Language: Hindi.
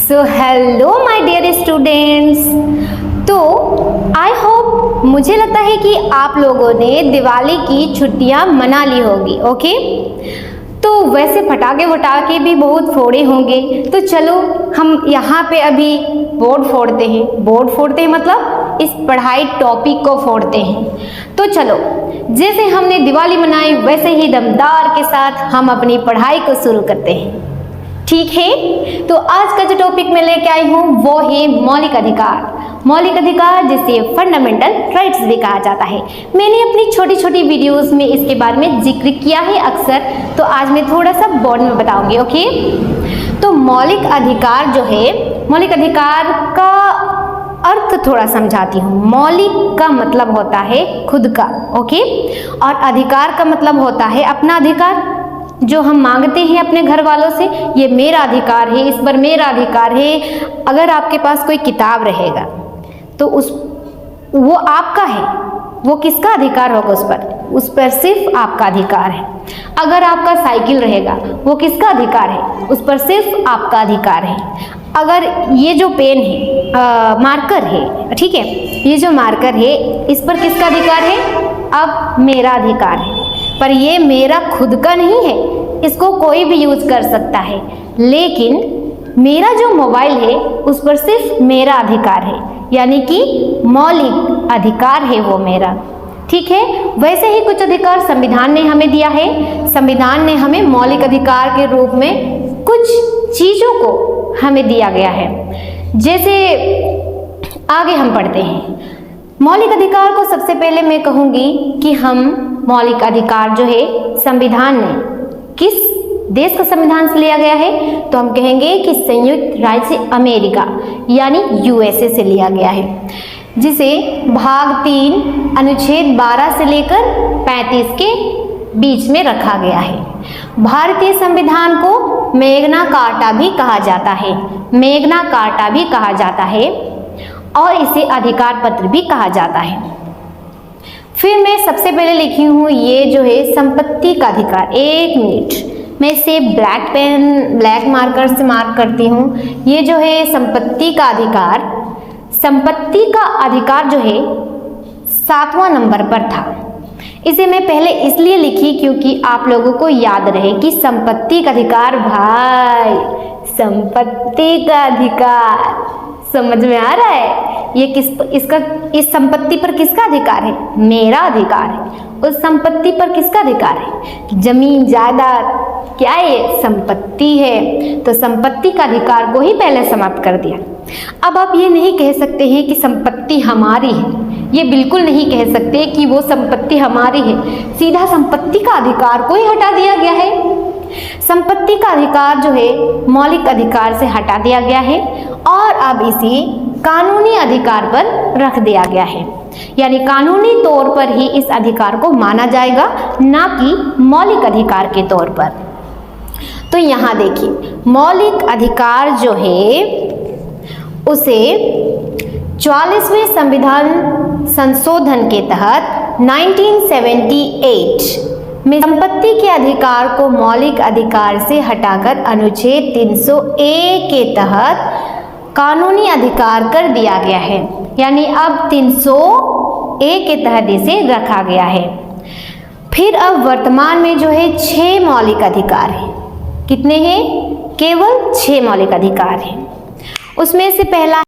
So hello my dear students. तो आई होप, मुझे लगता है कि आप लोगों ने दिवाली की छुट्टियां मना ली होगी। ओके, तो वैसे पटाखे वटाखे भी बहुत फोड़े होंगे। तो चलो हम यहाँ पे अभी बोर्ड फोड़ते हैं मतलब इस पढ़ाई टॉपिक को फोड़ते हैं। तो चलो, जैसे हमने दिवाली मनाई वैसे ही दमदार के साथ हम अपनी पढ़ाई को शुरू करते हैं। ठीक है, तो आज का जो टॉपिक मैं लेके आई हूँ वो है मौलिक अधिकार। मौलिक अधिकार जिसे फंडामेंटल राइट्स भी कहा जाता है। मैंने अपनी छोटी छोटी वीडियोस में इसके बारे में जिक्र किया है अक्सर, तो आज मैं थोड़ा सा बोर्ड में बताऊंगी। ओके, तो मौलिक अधिकार जो है, मौलिक अधिकार का अर्थ थोड़ा समझाती हूँ। मौलिक का मतलब होता है खुद का, ओके, और अधिकार का मतलब होता है अपना अधिकार जो हम मांगते हैं अपने घर वालों से। ये मेरा अधिकार है, इस पर मेरा अधिकार है। अगर आपके पास कोई किताब रहेगा तो वो आपका है, वो किसका अधिकार होगा? उस पर सिर्फ आपका अधिकार है। अगर आपका साइकिल रहेगा वो किसका अधिकार है? उस पर सिर्फ आपका अधिकार है। अगर ये जो पेन है, मार्कर है, ठीक है, ये जो मार्कर है इस पर किसका अधिकार है? अब मेरा अधिकार है, पर ये मेरा खुद का नहीं है, इसको कोई भी यूज कर सकता है। लेकिन मेरा जो मोबाइल है उस पर सिर्फ मेरा अधिकार है, यानी कि मौलिक अधिकार है वो मेरा। ठीक है, वैसे ही कुछ अधिकार संविधान ने हमें दिया है। संविधान ने हमें मौलिक अधिकार के रूप में कुछ चीजों को हमें दिया गया है। जैसे आगे हम पढ़ते हैं मौलिक अधिकार को। सबसे पहले मैं कहूंगी कि हम मौलिक अधिकार जो है संविधान ने किस देश का संविधान से लिया गया है, तो हम कहेंगे कि संयुक्त राज्य अमेरिका यानी यूएसए से लिया गया है, जिसे भाग 3 अनुच्छेद 12 से लेकर 35 के बीच में रखा गया है। भारतीय संविधान को मैग्ना कार्टा भी कहा जाता है, मैग्ना कार्टा भी कहा जाता है, और इसे अधिकार पत्र भी कहा जाता है। फिर मैं सबसे पहले लिखी हूँ ये जो है संपत्ति का अधिकार। एक मिनट, मैं इसे ब्लैक मार्कर से मार्क करती हूँ। ये जो है संपत्ति का अधिकार, संपत्ति का अधिकार जो है 7वां नंबर पर था। इसे मैं पहले इसलिए लिखी क्योंकि आप लोगों को याद रहे कि संपत्ति का अधिकार, भाई संपत्ति का अधिकार समझ में आ रहा है? ये इस संपत्ति पर किसका अधिकार है? मेरा अधिकार है। उस संपत्ति पर किसका अधिकार है? जमीन जायदाद क्या है? संपत्ति है। तो संपत्ति का अधिकार को ही पहले समाप्त कर दिया। अब आप ये नहीं कह सकते हैं कि संपत्ति हमारी है, ये बिल्कुल नहीं कह सकते कि वो संपत्ति हमारी है। सीधा संपत्ति का अधिकार को ही हटा दिया गया है। संपत्ति का अधिकार जो है मौलिक अधिकार से हटा दिया गया है और अब इसे कानूनी अधिकार पर रख दिया गया है, यानी कानूनी तौर पर ही इस अधिकार को माना जाएगा, ना कि मौलिक अधिकार के तौर पर। तो यहाँ देखिए, मौलिक अधिकार जो है उसे 44वें संविधान संशोधन के तहत 1978 में संपत्ति के अधिकार को मौलिक अधिकार से हटाकर अनुच्छेद 301 के तहत कानूनी अधिकार कर दिया गया है, यानी अब 301 के तहत इसे रखा गया है। फिर अब वर्तमान में जो है 6 मौलिक अधिकार हैं। कितने हैं? केवल 6 मौलिक अधिकार हैं। उसमें से पहला